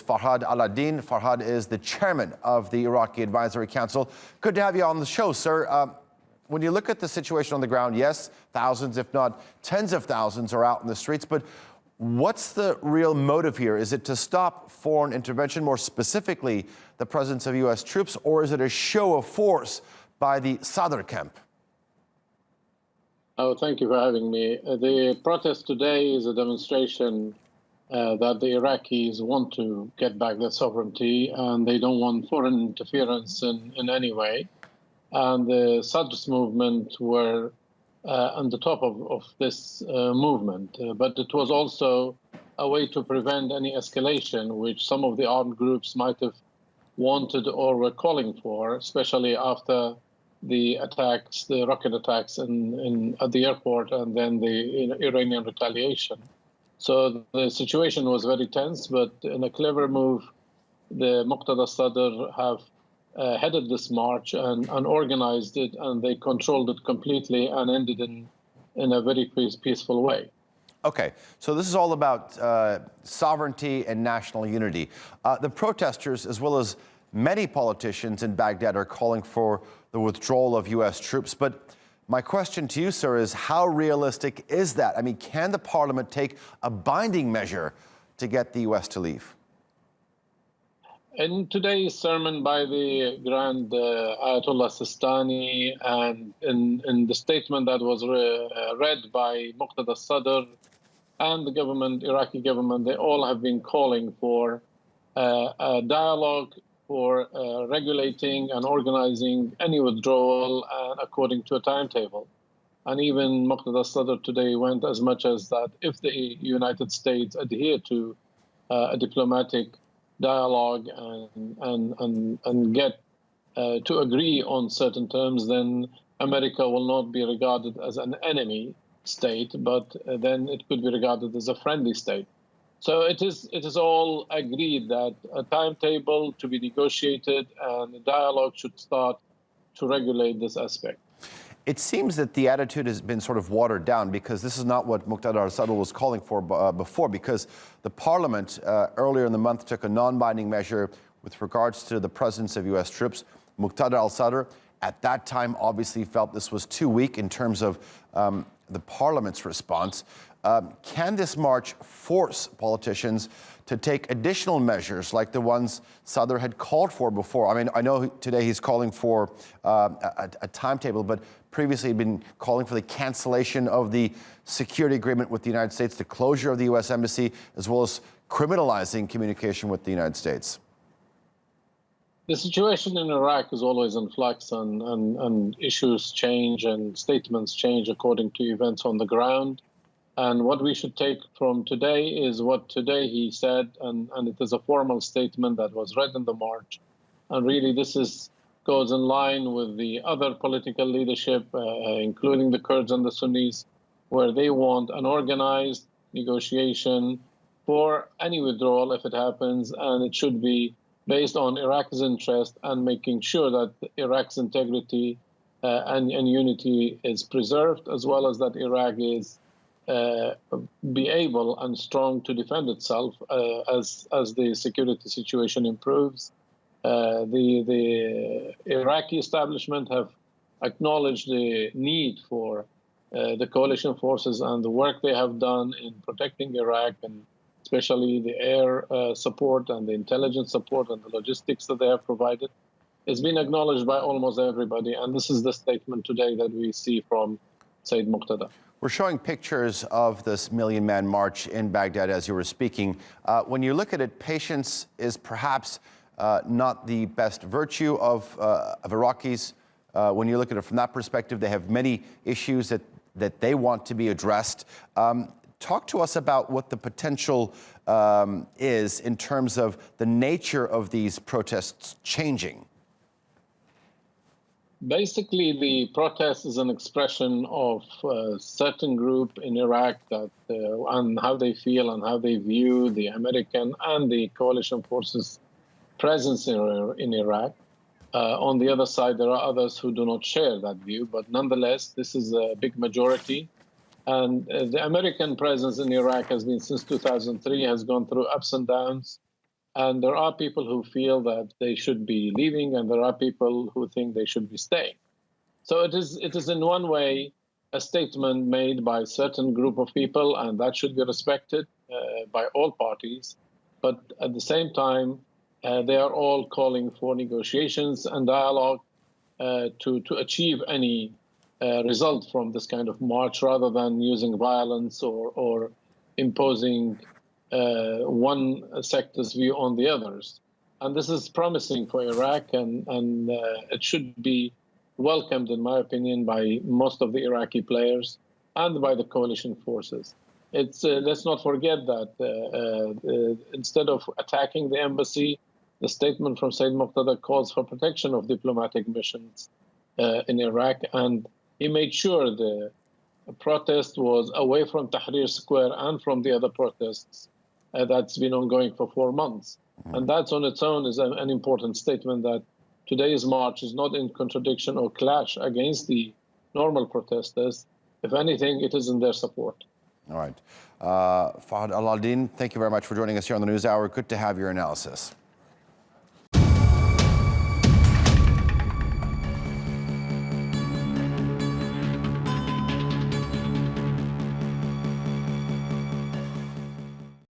Farhad Alaaldin. Farhad is the chairman of the Iraqi Advisory Council. Good to have you on the show, sir. When you look at the situation on the ground, yes, thousands, if not tens of thousands are out in the streets, but what's the real motive here? Is it to stop foreign intervention, more specifically the presence of U.S. troops, or is it a show of force by the Sadr camp? Oh, thank you for having me. The protest today is a demonstration that the Iraqis want to get back their sovereignty and they don't want foreign interference in any way. And the Sadr's movement were on the top of this movement. But it was also a way to prevent any escalation, which some of the armed groups might have wanted or were calling for, especially after the attacks, the rocket attacks at the airport, and then the Iranian retaliation. So the situation was very tense, but in a clever move, the Muqtada Sadr have headed this march and organized it, and they controlled it completely and ended in a very peaceful way. Okay, so this is all about sovereignty and national unity. The protesters, as well as many politicians in Baghdad, are calling for the withdrawal of U.S. troops. But my question to you, sir, is how realistic is that? I mean, can the parliament take a binding measure to get the U.S. to leave? In today's sermon by the Grand Ayatollah Sistani and in the statement that was read by Muqtada Sadr and the government, Iraqi government, they all have been calling for a dialogue for regulating and organizing any withdrawal according to a timetable. And even Muqtada Sadr today went as much as that if the United States adhere to a diplomatic dialogue and get to agree on certain terms, then America will not be regarded as an enemy state, but then it could be regarded as a friendly state. So it is all agreed that a timetable to be negotiated and a dialogue should start to regulate this aspect. It seems that the attitude has been sort of watered down, because this is not what Muqtada Sadr was calling for before, because the parliament earlier in the month took a non-binding measure with regards to the presence of U.S. troops. Muqtada al-Sadr at that time obviously felt this was too weak in terms of the parliament's response. Can this march force politicians to take additional measures like the ones Sadr had called for before? I mean, I know today he's calling for a timetable, but previously he'd been calling for the cancellation of the security agreement with the United States, the closure of the U.S. embassy, as well as criminalizing communication with the United States. The situation in Iraq is always in flux, and issues change and statements change according to events on the ground. And what we should take from today is what today he said, and it is a formal statement that was read in the march. And really this goes in line with the other political leadership, including the Kurds and the Sunnis, where they want an organized negotiation for any withdrawal if it happens, and it should be based on Iraq's interest and making sure that Iraq's integrity and unity is preserved, as well as that Iraq is be able and strong to defend itself as the security situation improves. The Iraqi establishment have acknowledged the need for the coalition forces and the work they have done in protecting Iraq, and especially the air support and the intelligence support and the logistics that they have provided. It's been acknowledged by almost everybody, and this is the statement today that we see from Sayyid Muqtada. We're showing pictures of this million-man march in Baghdad as you were speaking. When you look at it, patience is perhaps not the best virtue of Iraqis. When you look at it from that perspective, they have many issues that they want to be addressed. Talk to us about what the potential is in terms of the nature of these protests changing. Basically, the protest is an expression of a certain group in Iraq that and how they feel and how they view the American and the coalition forces' presence in Iraq. On the other side, there are others who do not share that view, but nonetheless, this is a big majority. And the American presence in Iraq has been since 2003, has gone through ups and downs. And there are people who feel that they should be leaving, and there are people who think they should be staying. So it is in one way a statement made by a certain group of people, and that should be respected by all parties. But at the same time, they are all calling for negotiations and dialogue to achieve any result from this kind of march, rather than using violence or imposing one sector's view on the others. And this is promising for Iraq, and it should be welcomed, in my opinion, by most of the Iraqi players and by the coalition forces. Let's not forget that instead of attacking the embassy, the statement from Sayyid Muqtada calls for protection of diplomatic missions in Iraq, and he made sure the protest was away from Tahrir Square and from the other protests that's been ongoing for 4 months. And that on its own is an important statement that today's march is not in contradiction or clash against the normal protesters. If anything, it is in their support. All right. Farhad Alaaldin, thank you very much for joining us here on the News Hour. Good to have your analysis.